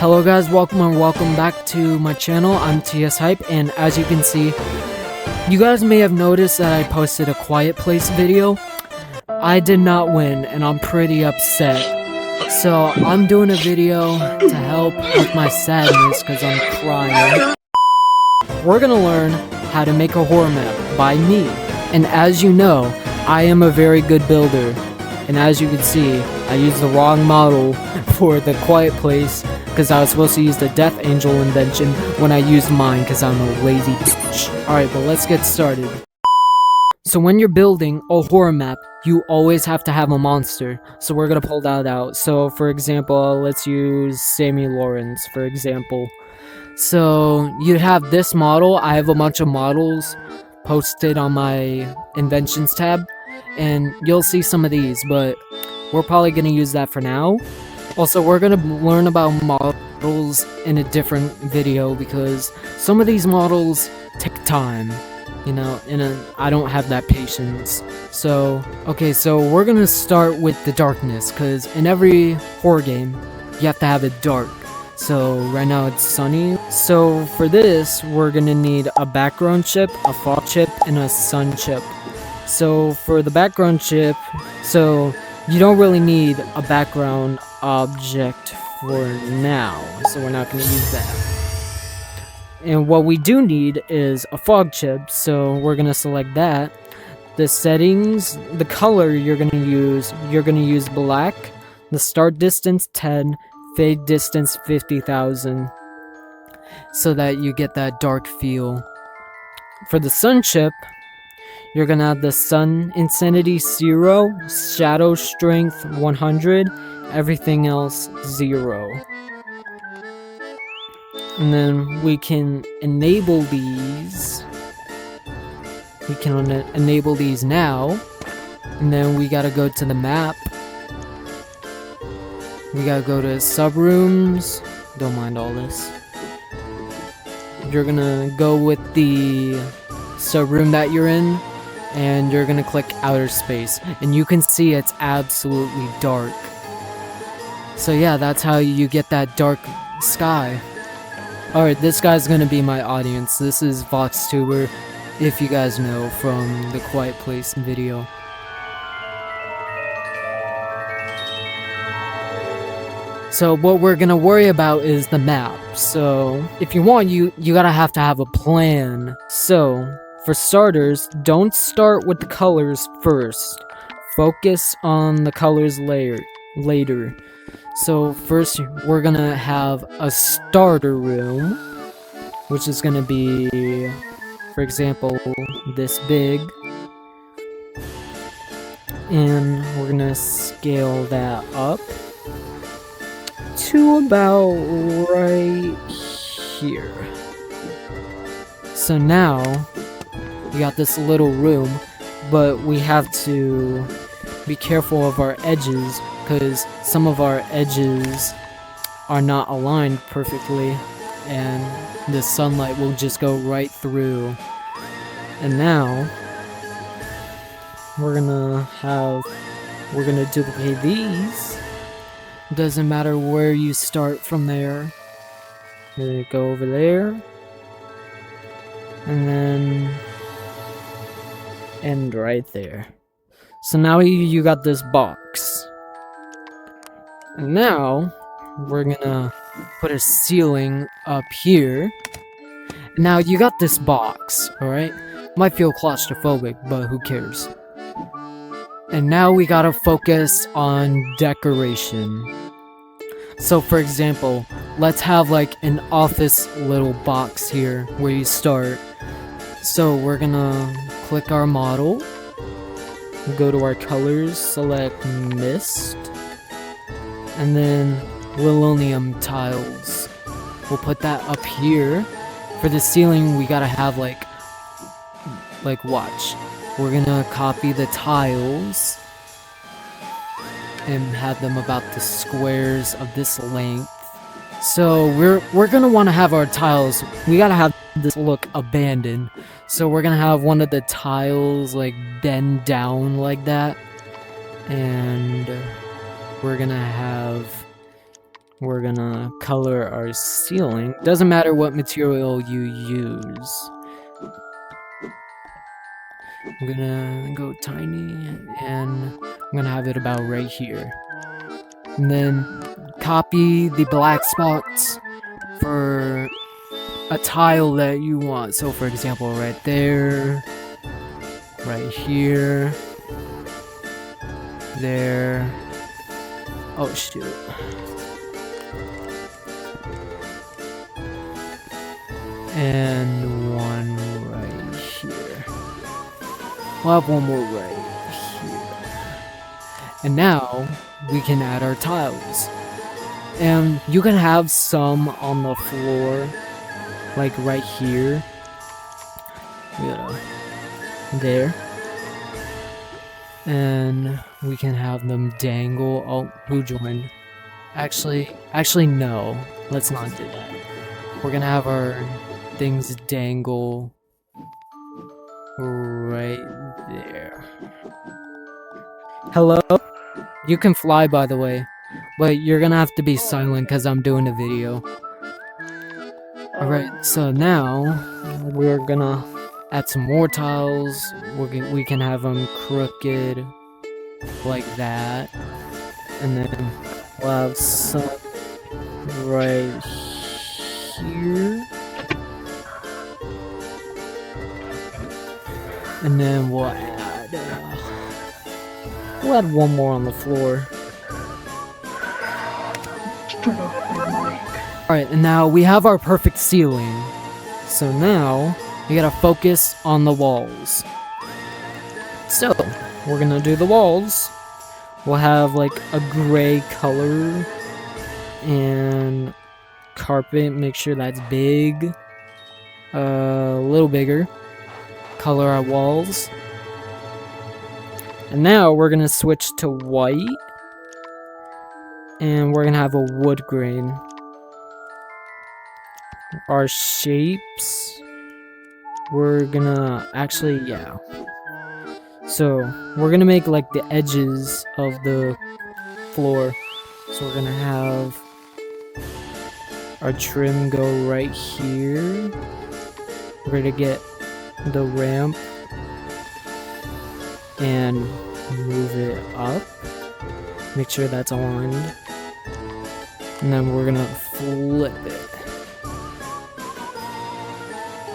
Hello guys, welcome back to my channel. I'm TS Hype, and as you can see, you guys may have noticed that I posted a Quiet Place video. I did not win, and I'm pretty upset. So I'm doing a video to help with my sadness because I'm crying. We're gonna learn how to make a horror map by me. And as you know, I am a very good builder. And as you can see, I used the wrong model for the Quiet Place because I was supposed to use the Death Angel invention when I used mine because I'm a lazy bitch. Alright, but let's get started. So when you're building a horror map, you always have to have a monster. So we're gonna pull that out. So for example, let's use Sammy Lawrence for example. So you have this model. I have a bunch of models posted on my inventions tab, and you'll see some of these, but we're probably gonna use that for now. Also, we're gonna learn about models in a different video because some of these models take time, you know, and I don't have that patience. So, okay, so we're gonna start with the darkness, because in every horror game, you have to have it dark. So right now it's sunny. So for this, we're gonna need a background chip, a fog chip, and a sun chip. So for the background chip, so you don't really need a background object for now, so we're not going to use that. And what we do need is a fog chip, so we're going to select that. The settings, the color you're going to use black, the start distance 10, fade distance 50,000, so that you get that dark feel. For the sun chip, you're gonna have the sun insanity 0, shadow strength 100, everything else 0. And then we can enable these. We can enable these now. And then we gotta go to the map. We gotta go to subrooms. Don't mind all this. You're gonna go with the subroom that you're in, and you're gonna click outer space, and you can see it's absolutely dark. So yeah, that's how you get that dark sky. Alright, this guy's gonna be my audience. This is VoxTuber, if you guys know from the Quiet Place video. So what we're gonna worry about is the map. So if you want, you gotta have to have a plan. So for starters, don't start with the colors first. Focus on the colors later. So first, we're gonna have a starter room, which is gonna be, for example, this big. And we're gonna scale that up to about right here. So now, we got this little room, but we have to be careful of our edges because some of our edges are not aligned perfectly, and the sunlight will just go right through. And now we're gonna duplicate these. Doesn't matter where you start from there. You go over there, and then end right there. So now you got this box. And now we're gonna put a ceiling up here. Now you got this box, alright? Might feel claustrophobic, but who cares? And now we gotta focus on decoration. So for example, let's have like an office little box here where you start. So we're gonna click our model, go to our colors, select mist, and then linoleum tiles. We'll put that up here. For the ceiling, we gotta have like watch. We're gonna copy the tiles and have them about the squares of this length. So we're gonna want to have our tiles, we gotta have this look abandoned. So we're gonna have one of the tiles like bend down like that, and we're gonna have we're gonna color our ceiling. Doesn't matter what material you use. I'm gonna go tiny, and I'm gonna have it about right here. And then copy the black spots for a tile that you want. So for example, right there, right here, there. Oh shoot. And one right here. We'll have one more right here. And now we can add our tiles. And you can have some on the floor, like right here. Yeah. There. And we can have them dangle. Oh, who joined? Actually, no. Let's not do that. We're gonna have our things dangle right there. Hello? You can fly, by the way. But you're gonna have to be silent because I'm doing a video. Alright, so now we're gonna add some more tiles. We can have them crooked like that. And then we'll have some right here. And then we'll add one more on the floor. Alright, and now we have our perfect ceiling. So now we gotta focus on the walls. So we're gonna do the walls. We'll have like a gray color and carpet. Make sure that's big, a little bigger. Color our walls. And now we're gonna switch to white, and we're gonna have a wood grain. Our shapes, we're gonna actually, yeah. So we're gonna make like the edges of the floor. So we're gonna have our trim go right here. We're gonna get the ramp and move it up. Make sure that's aligned. And then we're gonna flip it.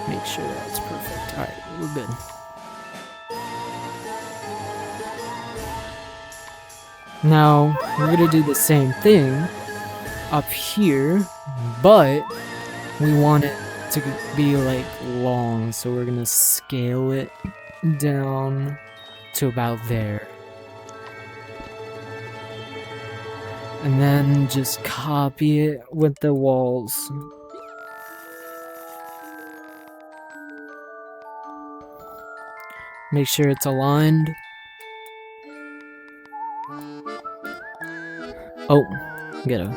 Make sure that's perfect. Alright, we're good. Now, we're gonna do the same thing up here, but we want it to be like long, so we're gonna scale it down to about there. And then just copy it with the walls. Make sure it's aligned. Oh, get him.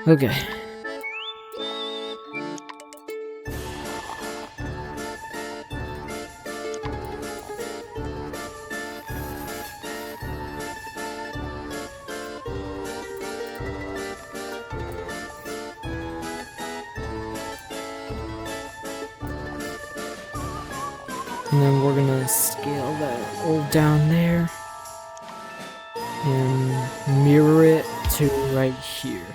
Okay. And then we're gonna scale that all down there and mirror it to right here.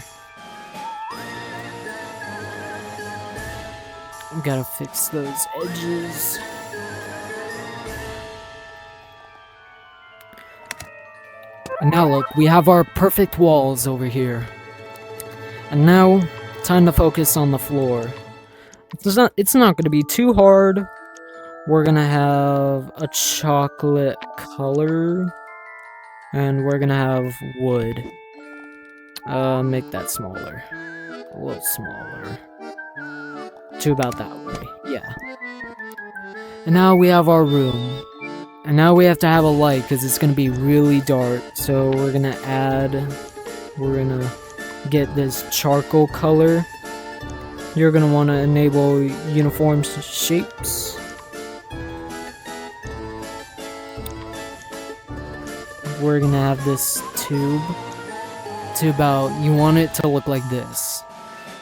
We gotta fix those edges. And now look, we have our perfect walls over here. And now, time to focus on the floor. It's not gonna be too hard. We're gonna have a chocolate color, and we're gonna have wood. Make that smaller. A little smaller. To about that way, yeah. And now we have our room. And now we have to have a light, because it's gonna be really dark. So we're gonna get this charcoal color. You're gonna wanna enable uniform shapes. We're gonna have this tube to about, you want it to look like this.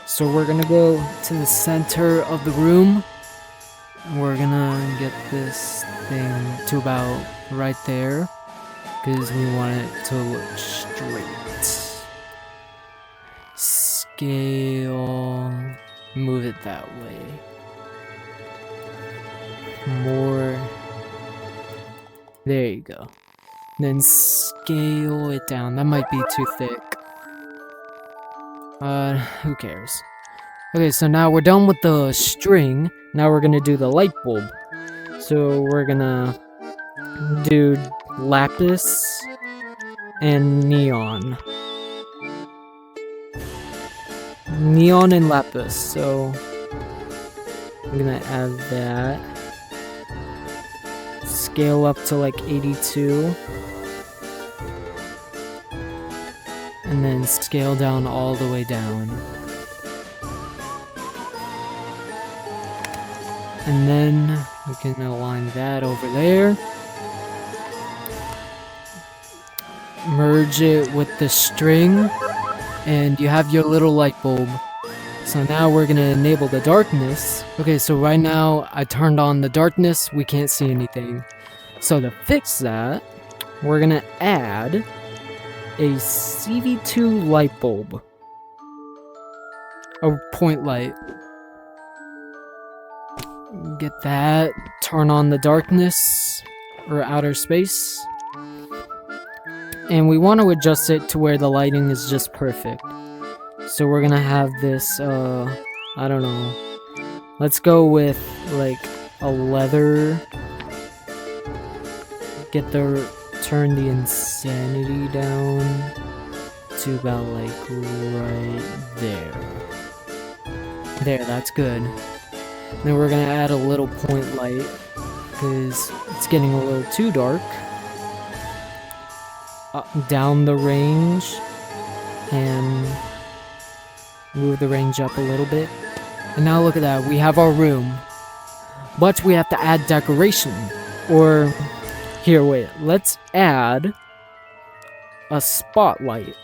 So we're gonna go to the center of the room. We're gonna get this thing to about right there, because we want it to look straight. Scale, move it that way. More, there you go. Then scale it down. That might be too thick. Who cares? Okay, so now we're done with the string. Now we're gonna do the light bulb. So we're gonna do lapis and neon. Neon and lapis, so I'm gonna add that. Scale up to like 82. And then scale down all the way down. And then we can align that over there. Merge it with the string. And you have your little light bulb. So now we're gonna enable the darkness. Okay, so right now I turned on the darkness. We can't see anything. So to fix that, we're gonna add a CV2 light bulb. A point light. Get that. Turn on the darkness or outer space. And we want to adjust it to where the lighting is just perfect. So we're gonna have this, I don't know. Let's go with like a leather. Turn the insanity down to about like right there. There, that's good. Then we're gonna add a little point light because it's getting a little too dark. Down the range and move the range up a little bit. And now look at that, we have our room. But we have to add decoration. Or, here, wait, let's add a spotlight.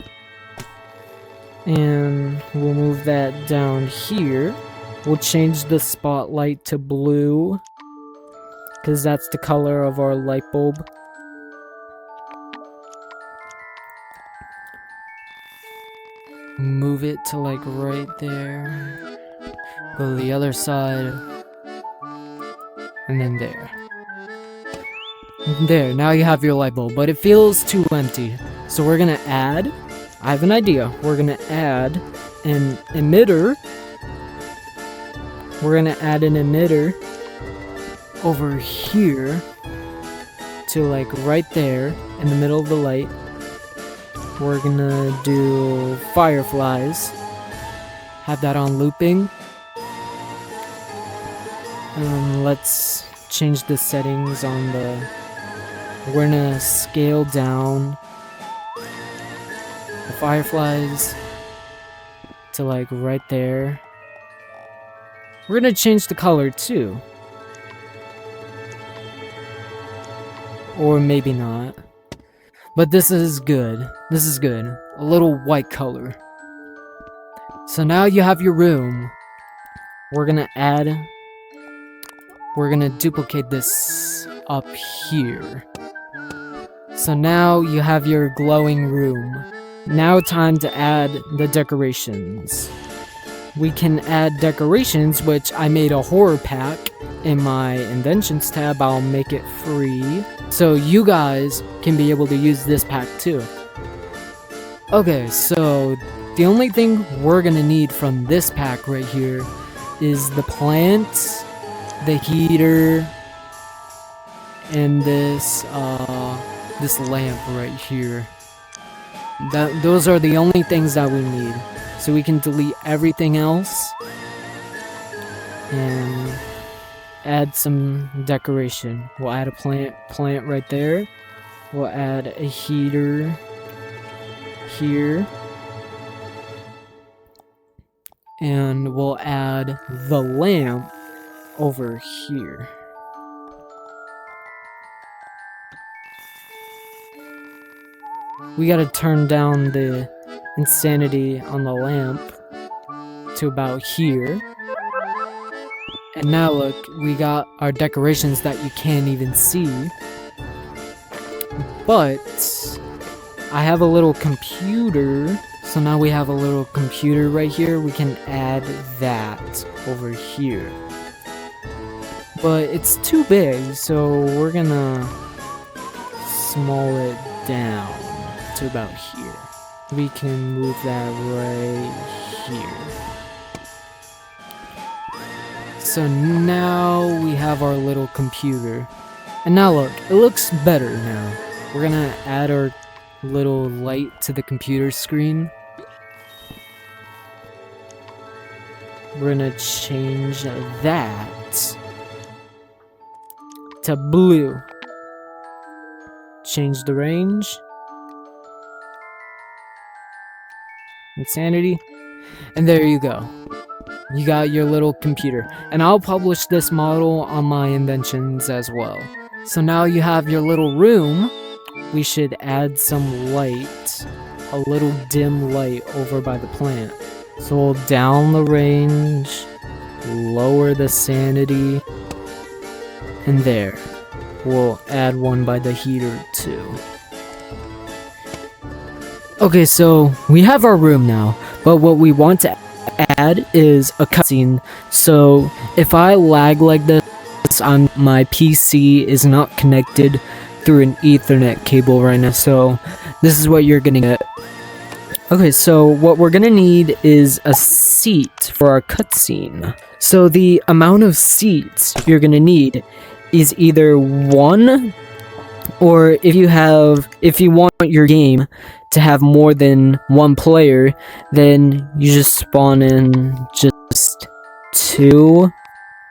And we'll move that down here. We'll change the spotlight to blue, because that's the color of our light bulb. Move it to like right there. Go to the other side. And then there. There, now you have your light bulb, but it feels too empty. So we're gonna add, I have an idea. We're gonna add an emitter. We're gonna add an emitter over here to like right there in the middle of the light. We're gonna do fireflies. Have that on looping. Let's change the settings on the... We're gonna scale down the fireflies to like right there. We're gonna change the color too. Or maybe not. But this is good. This is good. A little white color. So now you have your room. We're gonna duplicate this up here. So now you have your glowing room. Now time to add the decorations. We can add decorations, which I made a horror pack in my inventions tab. I'll make it free, so you guys can be able to use this pack too. Okay, so the only thing we're gonna need from this pack right here is the plants, the heater, and this lamp right here. Those are the only things that we need. So we can delete everything else and add some decoration. We'll add a plant right there. We'll add a heater here. And we'll add the lamp over here. We gotta turn down the insanity on the lamp to about here. And now look, we got our decorations that you can't even see. But I have a little computer, so now we have a little computer right here. We can add that over here. But it's too big, so we're gonna small it down to about here. We can move that right here. So now we have our little computer. And now look, it looks better now. We're gonna add our little light to the computer screen. We're gonna change that to blue. Change the range. Insanity. And there you go. You got your little computer. And I'll publish this model on my inventions as well. So now you have your little room. We should add some light. A little dim light over by the plant. So we'll down the range. Lower the sanity. And there. We'll add one by the heater too. Okay, so we have our room now. But what we want to add is a cutscene. So if I lag like this, my PC is not connected through an Ethernet cable right now, so this is what you're gonna get. Okay, so what we're gonna need is a seat for our cutscene. So the amount of seats you're gonna need is either 1, or if you want your game to have more than 1 player, then you just spawn in just 2,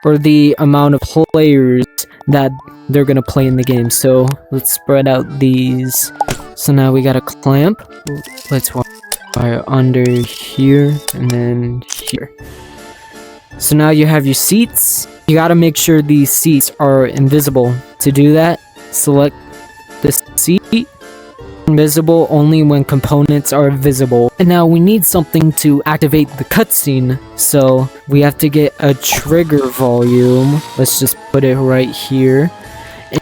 or the amount of players that they're gonna play in the game. So let's spread out these. So now we got a clamp. Let's wire under here and then here. So now you have your seats. You gotta make sure these seats are invisible. To do that, select the seat. Invisible only when components are visible. And now we need something to activate the cutscene, so we have to get a trigger volume. Let's just put it right here.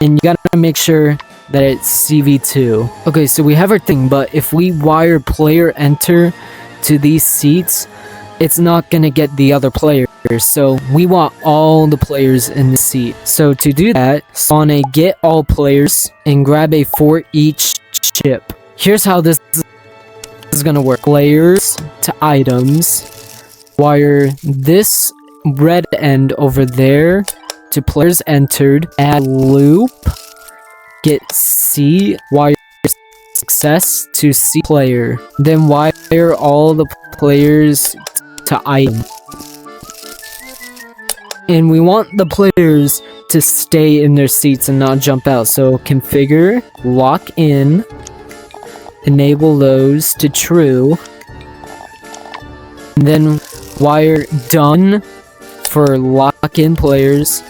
And you gotta make sure that it's CV2. Okay, so we have our thing, but if we wire player enter to these seats, it's not gonna get the other players. So we want all the players in the seat. So to do that, spawn a get all players and grab a for each chip. Here's how this is gonna work. Players to items. Wire this red end over there to players entered. Add loop. Get C. Wire success to C player. Then wire all the players to item. And we want the players to stay in their seats and not jump out. So configure, lock in, enable those to true, and then wire done for lock in players,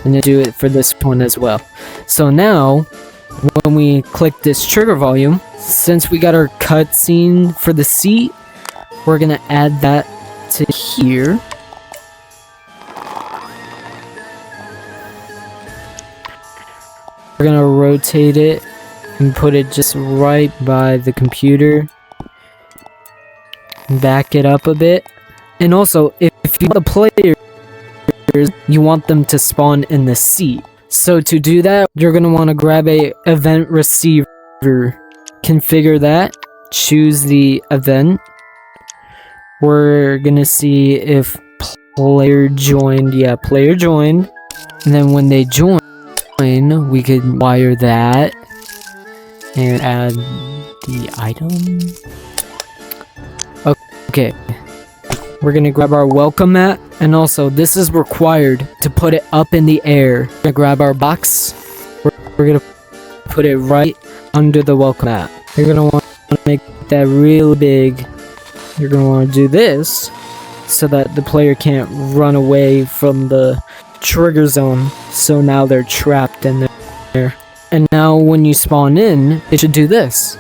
and then do it for this one as well. So now, when we click this trigger volume, since we got our cutscene for the seat, we're gonna add that to here. We're gonna rotate it and put it just right by the computer. Back it up a bit. And also, if you want the players, you want them to spawn in the seat. So to do that, you're gonna want to grab a event receiver. Configure that. Choose the event. We're gonna see if player joined. Yeah, player joined. And then when they join, we could wire that and add the item. Okay, we're gonna grab our welcome mat, and also this is required to put it up in the air. We're gonna grab our box. We're gonna put it right under the welcome mat. You're gonna want to make that real big. You're gonna want to do this so that the player can't run away from the trigger zone, so now they're trapped in there. And now when you spawn in, it should do this.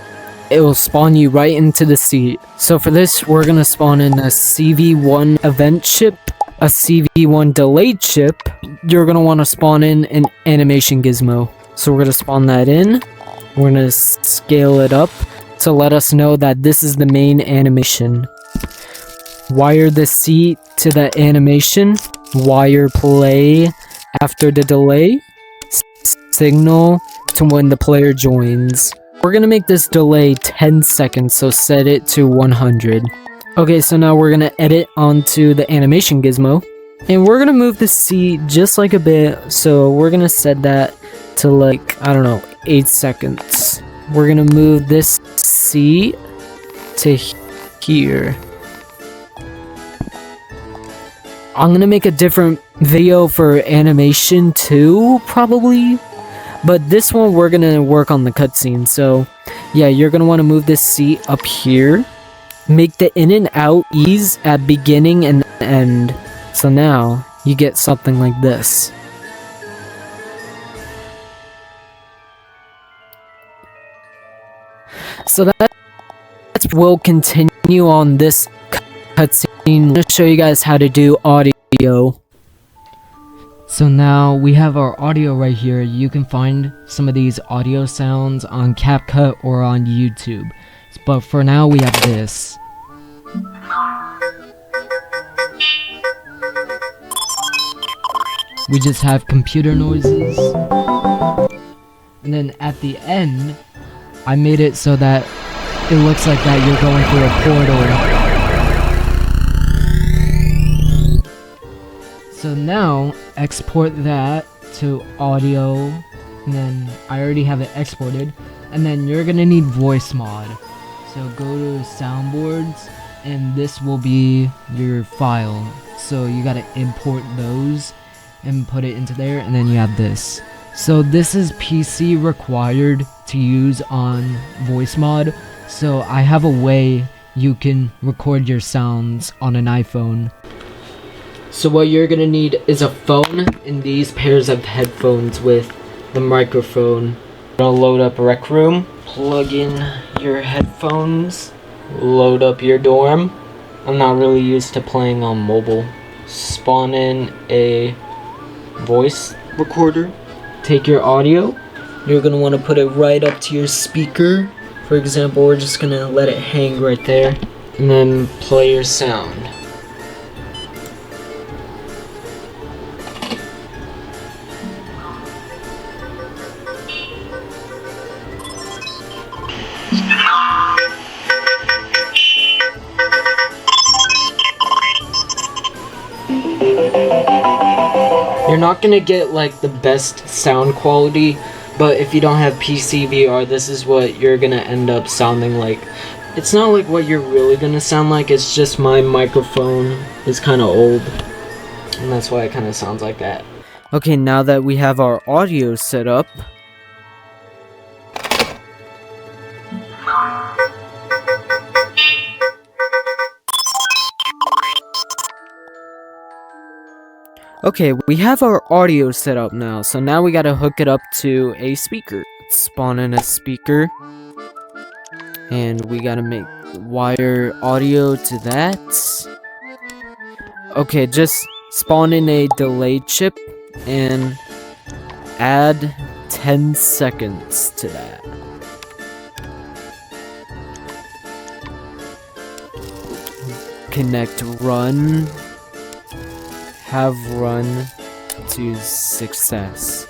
it will spawn you right into the seat. So for this, we're gonna spawn in a CV1 event chip, a CV1 delayed chip. You're gonna want to spawn in an animation gizmo. So we're gonna spawn that in. We're gonna scale it up to let us know that this is the main animation. Wire the seat to the animation. Wire play after the delay. Signal to when the player joins. We're gonna make this delay 10 seconds, so set it to 100. Okay, so now we're gonna edit onto the animation gizmo. And we're gonna move the seat just like a bit, so we're gonna set that to like, I don't know, 8 seconds. We're gonna move this seat to here. I'm gonna make a different video for animation too, probably. But this one, we're gonna work on the cutscene. So, yeah, you're gonna want to move this seat up here. Make the in and out ease at beginning and end. So now, you get something like this. So that will continue on this cutscene. I'm gonna show you guys how to do audio. So now we have our audio right here. You can find some of these audio sounds on CapCut or on YouTube. But for now we have this. We just have computer noises. And then at the end, I made it so that it looks like that you're going through a portal. So now, export that to audio, and then I already have it exported, and then you're gonna need voice mod. So go to soundboards, and this will be your file. So you gotta import those, and put it into there, and then you have this. So this is PC required to use on voice mod, so I have a way you can record your sounds on an iPhone. So what you're gonna need is a phone and these pairs of headphones with the microphone. I'll load up Rec Room, plug in your headphones, load up your dorm. I'm not really used to playing on mobile. Spawn in a voice recorder. Take your audio. You're gonna wanna put it right up to your speaker. For example, we're just gonna let it hang right there. And then play your sound. You're not gonna get like the best sound quality, but if you don't have PC VR, this is what you're gonna end up sounding like. It's not like what you're really gonna sound like, it's just my microphone is kind of old, and that's why it kind of sounds like that. Okay, now that we have our audio set up, okay, we have our audio set up now, so now we gotta hook it up to a speaker. Let's spawn in a speaker, and we gotta make wire audio to that. Okay, just spawn in a delay chip and add 10 seconds to that. Connect run. Have run to success.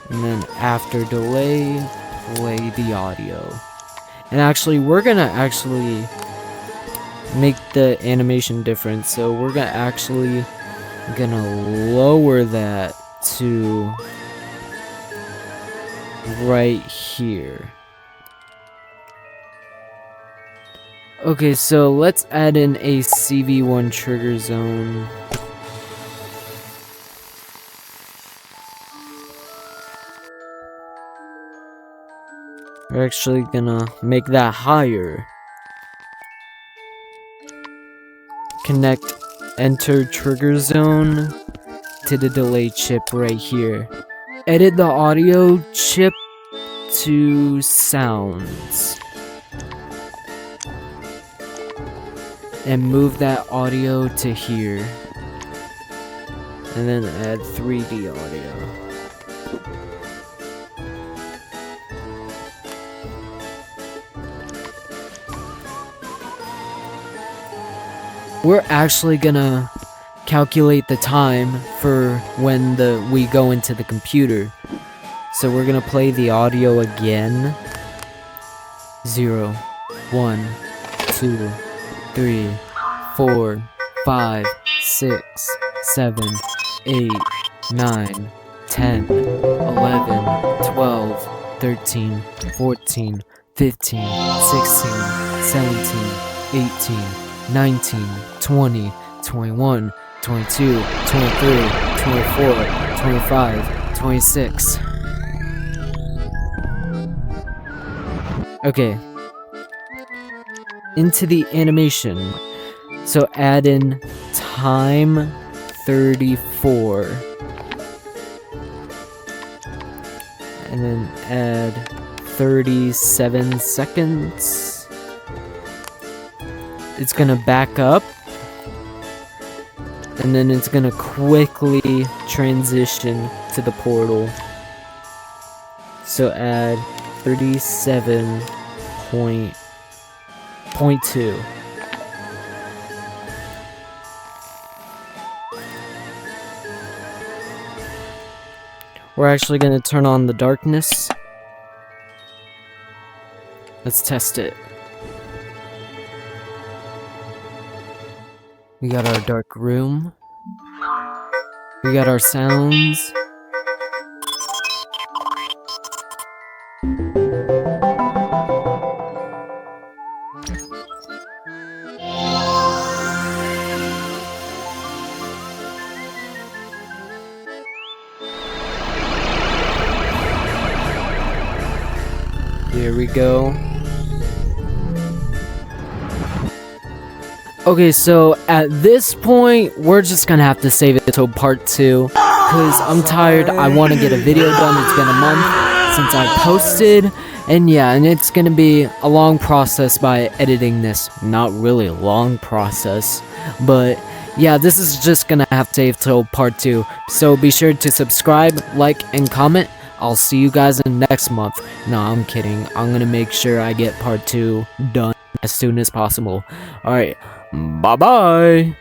And then after delay, play the audio. And actually, we're gonna actually make the animation different. So we're gonna lower that to right here. Okay, so let's add in a CV1 trigger zone. We're actually gonna make that higher. Connect enter trigger zone to the delay chip right here. Edit the audio chip to sounds. and move that audio to here. And then add 3D audio. We're actually gonna calculate the time for when we go into the computer. So we're gonna play the audio again. 0, 1, 2, 3, 4, 5, 6, 7, 8, 9, 10, 11, 12, 13, 14, 15, 16, 17, 18, 19, 20, 21, 22, 23, 24, 25, 26. Okay. Into the animation. So add in time 34. And then add 37 seconds. It's gonna back up. And then it's gonna quickly transition to the portal. So add 37.2. We're actually going to turn on the darkness. Let's test it. We got our dark room. We got our sounds. Here we go. Okay, so at this point, we're just gonna have to save it till part 2. Because I'm tired, I want to get a video done. It's been a month since I posted. And yeah, and it's gonna be a long process by editing this. Not really a long process. But yeah, this is just gonna have to save till part 2. So be sure to subscribe, like, and comment. I'll see you guys in next month. No, I'm kidding. I'm gonna make sure I get part 2 done as soon as possible. Alright, bye-bye!